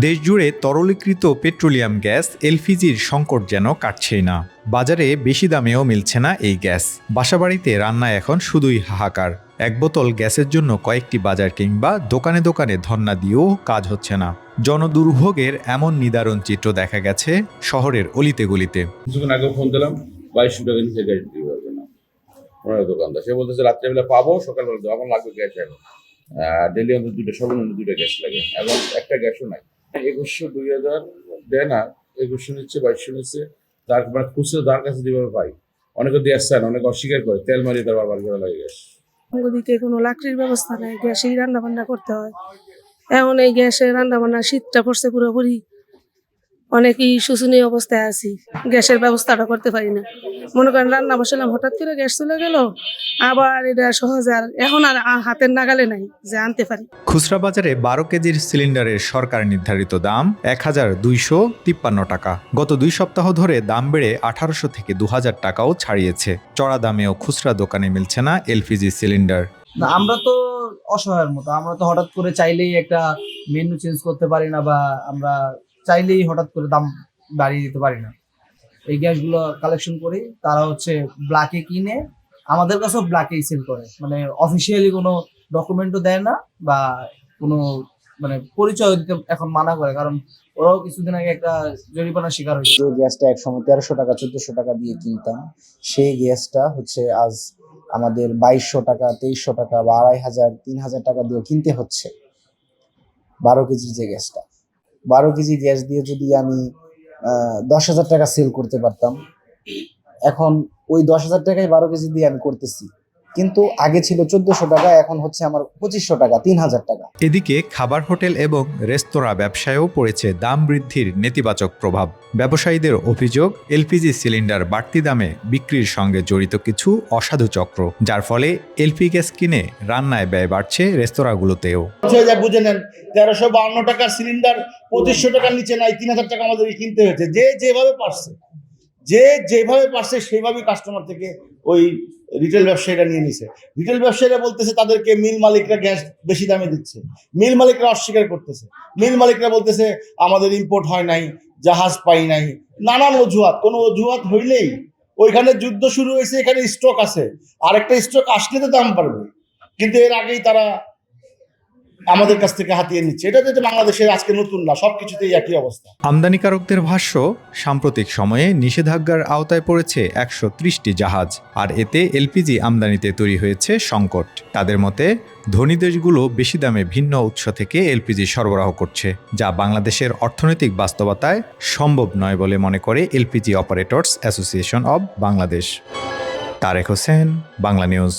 দেশজুড়ে তরলীকৃত petroleum gas এলপিজির সংকট যেন কাটছেই না। বাজারে বেশি দামেও মিলছে না এই গ্যাস। বাসাবাড়িতে রান্নায় এখন শুধুই হাহাকার। এক বোতল গ্যাসের জন্য কয়েকটি বাজার কিংবা দোকানে দোকানে ধর্ণা দিয়েও কাজ হচ্ছে না। জনদুর্ভোগের এমন নিদারুণ চিত্র দেখা গেছে শহরের অলিতে গলিতে। কিছুক্ষণ আগে ফোন দিলাম, 2200 টাকা নিচে গ্যাস দিতে পারবে না ওনার দোকানদার। সে বলতেছে রাত্রেবেলা পাবো, সকালবেলা দেবো। এখন লাগবে গ্যাস, এখন ডেলি অন্তত সর্বনিম্ন 2টা গ্যাস লাগে, এবং একটা গ্যাসও নাই। 2100 2000 দেয় না, 2100 নিচ্ছে, 2200 নিচ্ছে। তার মানে খুচরো তার কাছে যেভাবে পাই, অনেকে দিয়ে আসছে না, অনেকে অস্বীকার করে, তেল মারিয়ে তার বাবার ঘরে লাগে গ্যাস। ওদিকে কোনো লাকড়ির ব্যবস্থা নেই, গ্যাসেই রান্না বান্না করতে হয়। এমন এই গ্যাসে রান্না বান্না, শীতটা পড়ছে পুরোপুরি, অনেকেই শোচনীয় অবস্থায় আছি, গ্যাসের ব্যবস্থাটা করতে পারি না। মনে করেন রান্না বসালাম, হঠাৎ করে গ্যাস চলে গেল, আবার এটা সহজ আর এখন আর হাতের নাগালে নাই যে আনতে পারি। খুচরা বাজারে 12 কেজির সিলিন্ডারের সরকার নির্ধারিত দাম 1253 টাকা। গত 2 সপ্তাহ ধরে দাম বেড়ে 1800 থেকে 2000 টাকাও ছাড়িয়েছে। চড়া দামেও খুচরা দোকানে মিলছে না এলপিজি সিলিন্ডার। না, আমরা তো অসহায়ের মতো, আমরা তো হঠাৎ করে চাইলেই একটা মেনু চেঞ্জ করতে পারি না, বা আমরা চাইলেই হঠাৎ করে দাম বাড়িয়ে দিতে পারি না। এই গ্যাসগুলো কালেকশন করি, তারা হচ্ছে ব্ল্যাকে কিনে আমাদের কাছেও ব্ল্যাকেই সেল করে, মানে অফিসিয়ালি কোনো ডকুমেন্টও দেয় না, বা কোনো মানে পরিচয় দিতে এখন মানা করে, কারণ ওরাও কিছুদিন আগে একটা জরিমানার শিকার হয়েছে। যে গ্যাসটা একসময় 1300 টাকা 1400 টাকা দিয়ে কিনতাম, সেই গ্যাসটা হচ্ছে আজ আমাদের 2200 টাকা 2300 টাকা বা 2500 3000 টাকা দিয়ে কিনতে হচ্ছে। 12 কেজির যে গ্যাসটা, 12 কেজি গ্যাস দিয়ে যদি আমি 10,000 টাকা সেল করতে পারতাম, এখন ওই 10,000 টাকায় 12 কেজি দিয়ে আমি করতেছি, কিন্তু আগে ছিল 1400 টাকা, এখন হচ্ছে আমার 2500 টাকা 3000 টাকা। এদিকে খাবার হোটেল এবং রেস্তোরাঁ ব্যবসায়ও পড়েছে দাম বৃদ্ধির নেতিবাচক প্রভাব। ব্যবসায়ীদের অভিযোগ, এলপিজি সিলিন্ডার বাড়তি দামে বিক্রির সঙ্গে জড়িত কিছু অসাধু চক্র, যার ফলে এলপি গ্যাস কিনে রান্নায় ব্যয় বাড়ছে রেস্তোরাঁগুলোতেও। বুঝে নেন, 1352 টাকার সিলিন্ডার 2500 টাকার নিচে নাই, 3000 টাকা আমাদের কিনতে হয়েছে। যে যেভাবে পারছে সেইভাবেই কাস্টমার থেকে ওই রিটেল ব্যবসায়ীরা নিয়ে নিছে। রিটেল ব্যবসায়ীরা বলতেছে তাদেরকে মিল মালিকরা গ্যাস বেশি দামে দিচ্ছে, মিল মালিকরা অস্বীকার করতেছে। মিল মালিকরা বলতেছে আমাদের ইম্পোর্ট হয় নাই, জাহাজ পাই নাই, নানান অজুহাত। কোনো অজুহাত হইলেই ওইখানে যুদ্ধ শুরু হয়েছে, এখানে স্টক আছে, আরেকটা স্টক আসলে তো দাম বাড়বে, কিন্তু এর আগেই তারা আমাদের কাছ থেকে হাতিয়ে নিচ্ছে। এটা তো বাংলাদেশের আজকে নতুন না, সবকিছুতেই একই অবস্থা। আমদানিকারকদের ভাষ্য, সাম্প্রতিক সময়ে নিষেধাজ্ঞার আওতায় পড়েছে 130টি জাহাজ, আর এতে এলপিজি আমদানিতে তৈরি হয়েছে সংকট। তাদের মতে, ধনী দেশগুলো বেশি দামে ভিন্ন উৎস থেকে এলপিজি সরবরাহ করছে, যা বাংলাদেশের অর্থনৈতিক বাস্তবতায় সম্ভব নয় বলে মনে করে LPG operators association of Bangladesh. Tarek Hossain, Bangla news.